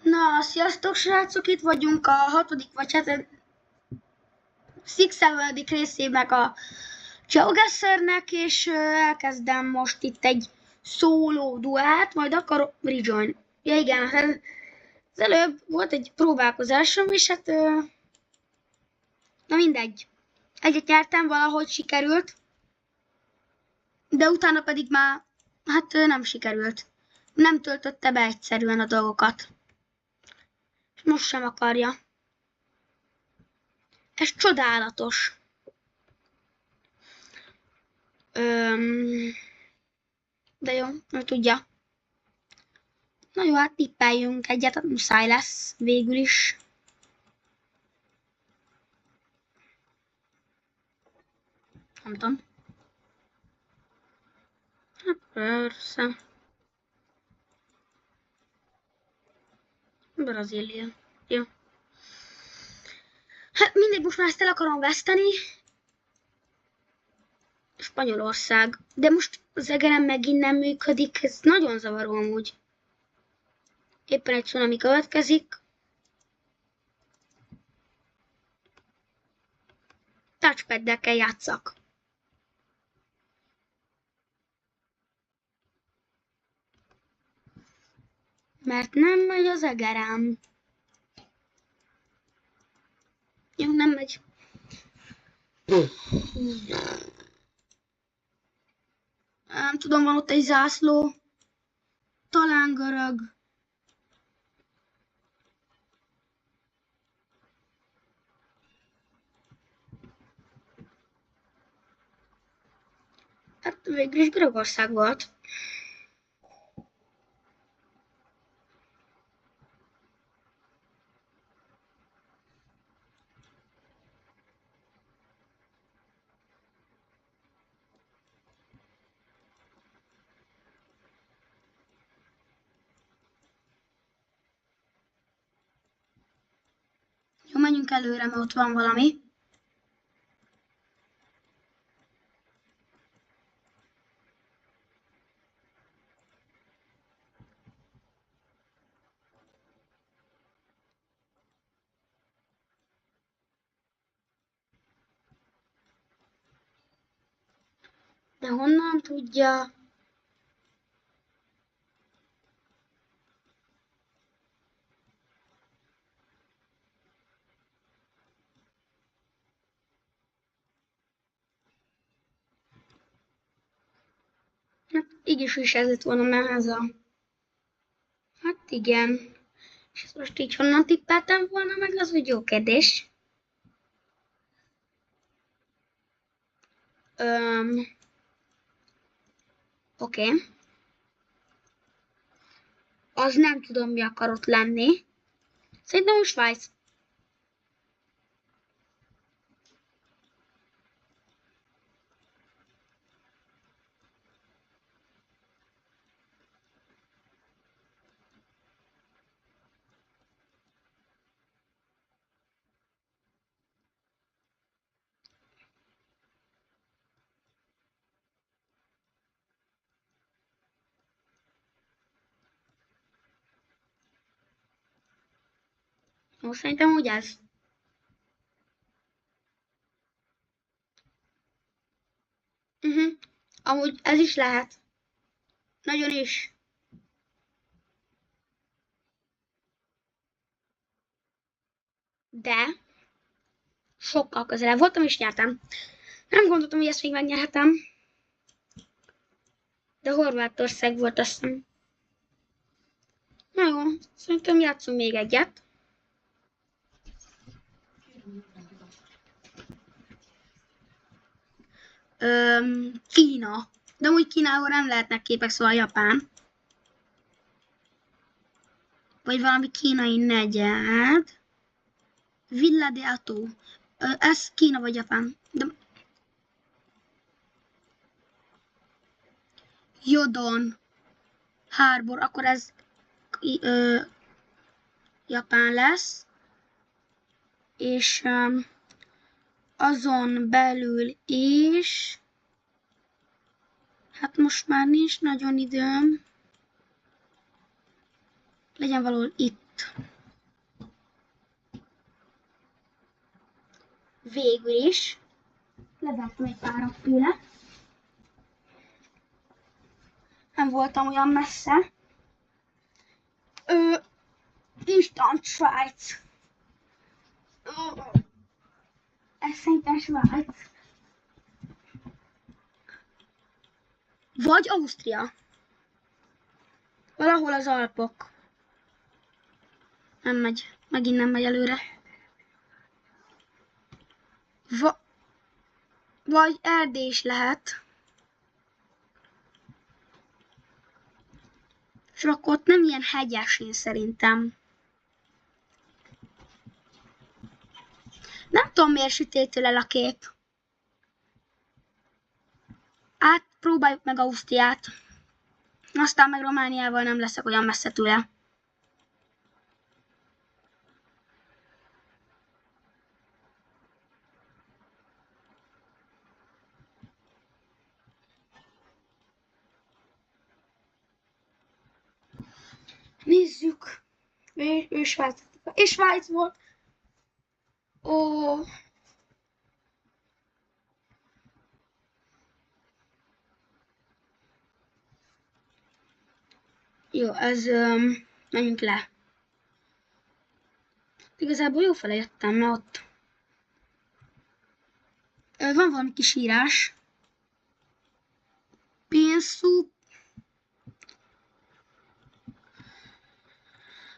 Na, sziasztok srácok, itt vagyunk a 6. vagy 7. részének a GeoGuessrnek, és elkezdem most itt egy szóló duát, majd akar rejoin. Ja igen, az előbb volt egy próbálkozásom, és hát na mindegy. Egyet nyertem, valahogy sikerült, de utána pedig már hát nem sikerült. Nem töltötte be egyszerűen a dolgokat. És most sem akarja. Ez csodálatos. De jó, nem tudja. Na jó, hát tippeljünk egyet, muszáj lesz végül is. Nem tudom. Hát persze. Brazília. Jó. Hát mindegy, most már ezt el akarom veszteni. Spanyolország. De most az egerem megint nem működik, ez nagyon zavaró amúgy. Éppen egy cunami következik. Touchpaddel kell játszak. Mert nem megy az egerem. Jó, nem megy. Nem tudom, van ott egy zászló. Talán görög. Hát végül is Görögország volt. Jó, menjünk előre, mert ott van valami. De honnan tudja? Hát így is ez lett volna már ez a... Hát igen. És ezt most így honnan tippeltem volna meg, az úgy jó kérdés. Oké. Az nem tudom, mi akar ott lenni. Szerintem Svájc. Most szerintem úgy ez. Amúgy ez is lehet. Nagyon is. De sokkal közelebb voltam és nyertem. Nem gondoltam, hogy ezt még megnyerhetem. De Horvátország volt, azt hiszem. Na jó, szerintem játszunk még egyet. Kína. De úgy Kínából nem lehetnek képek, szóval Japán. Vagy valami kínai negyed. Villa de Ató. Ez Kína vagy Japán. De... Jodon. Harbor. Akkor ez Japán lesz. És azon belül is... Hát most már nincs nagyon időm. Legyen valahol itt. lett. Végül is. Levettem egy párat tőle. Nem voltam olyan messze. Instant Svájc. Ez szerintem Svájc. Vagy Ausztria. Valahol az Alpok. Nem megy. Megint nem megy előre. Vagy Erdély is lehet. És akkor ott nem ilyen hegyes, én szerintem. Nem tudom, miért sütétől el a kép. Próbáljuk meg Ausztriát. Aztán meg Romániával nem leszek olyan messze tőle. Nézzük. Ő Svájc. És Svájc volt. Ó. Jó, ez menjünk le. Igazából jó fele jöttem, mert ott van valami kis írás. Pénzszúp.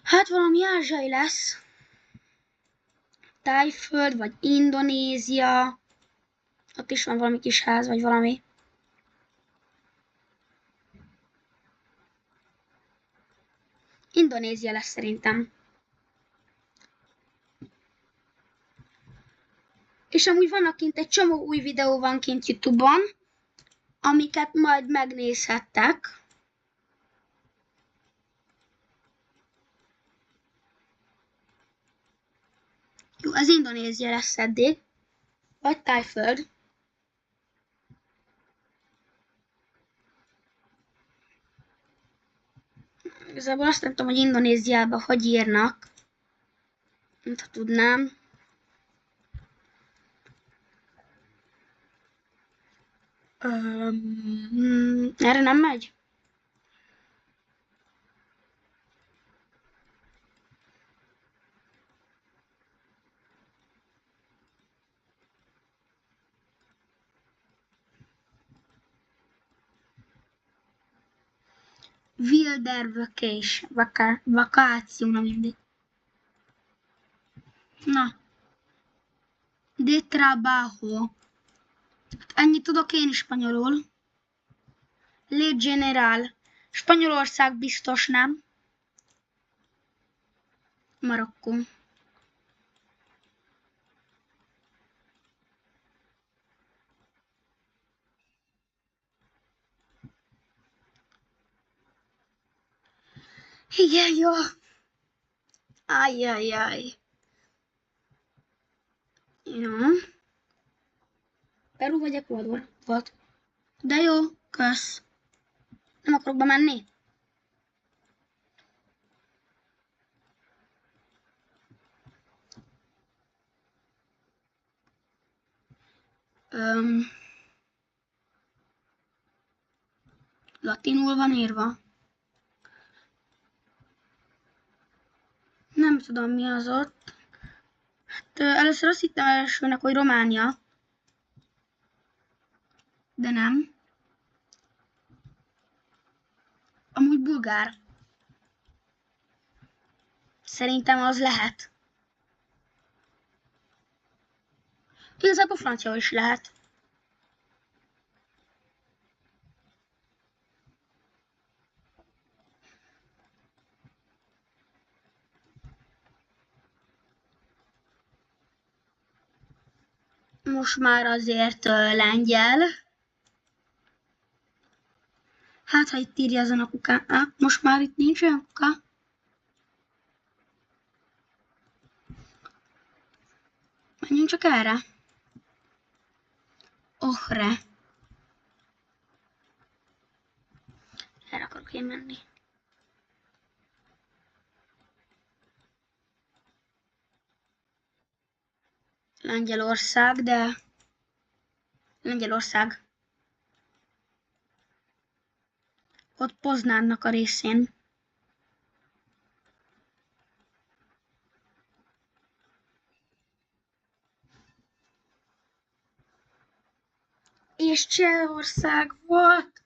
Hát valami ázsiai lesz. Tájföld, vagy Indonézia. Ott is van valami kis ház, vagy valami. Indonézia lesz szerintem. És amúgy vannak kint egy csomó új videó van kint YouTube-on, amiket majd megnézhettek. Jó, az Indonézia lesz eddig. Vagy Tájföld. Igazából azt nem tudom, hogy Indonéziában hogy írnak. Mint ha tudnám. Erre nem megy? Wilder Vacation. Vakáció, nem mindig. Na. De trabajo. Ennyit tudok én is spanyolul. Le General. Spanyolország biztos nem. Marokkó. Igen, jó. Ajjajjaj. Jó. Peru vagy Ecuador? Volt. De jó, kösz. Nem akarok bemenni? Latinul van írva. Nem tudom, mi az ott. Hát, először azt hittem elsőnek, hogy Románia. De nem. Amúgy bulgár. Szerintem az lehet. Igazából francia is lehet. Most már azért lengyel. Hát, ha itt írja azon a kukán. Most már itt nincs olyan kuka. Menjünk csak erre. Ohre. Erre akarok én menni. Lengyelország, de Lengyelország. Ott Poznánnak a részén. És Csehország volt.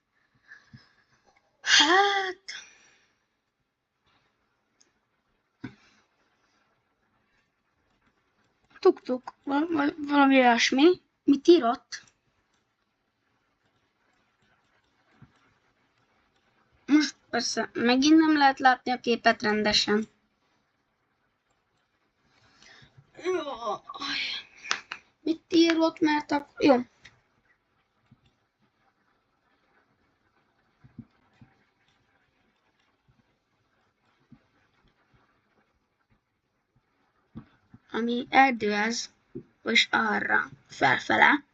Hát... Tuk-tuk, valami olyasmi. Mit írott? Most persze megint nem lehet látni a képet rendesen. Mit írott, mert akkor... Jó. Ami erdő ez, és arra, felfele.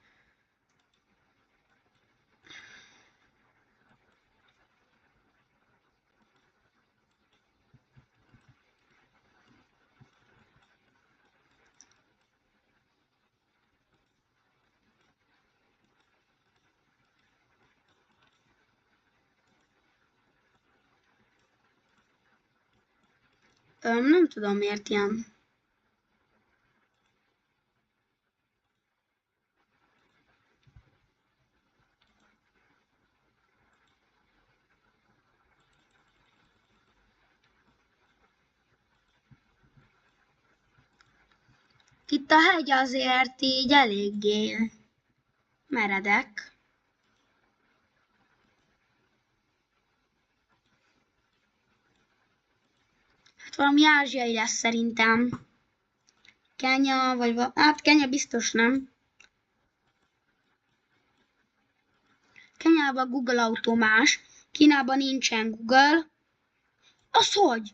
Nem tudom miért ilyen. Itt a hegy azért így eléggé meredek. Hát valami ázsiai lesz szerintem. Kenya, vagy hát Kenya biztos nem. Kenyában Google autó más, Kínában nincsen Google. Az hogy?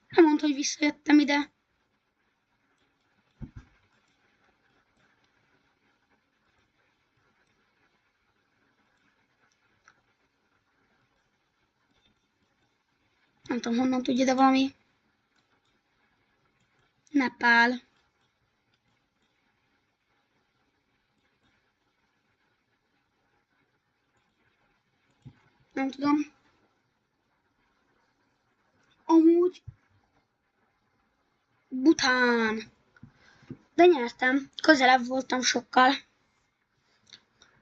Nem mondd, hogy visszajöttem ide. Nem tudom, honnan tudja, de valami... Nepál. Nem tudom. Amúgy... Bután. De nyertem. Közelebb voltam sokkal.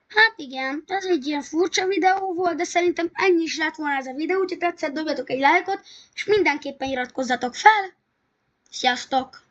Hát igen, ez egy ilyen furcsa videó volt, de szerintem ennyi is lett volna ez a videó. Ha tetszett, dobjatok egy lájkot, és mindenképpen iratkozzatok fel. Sziasztok!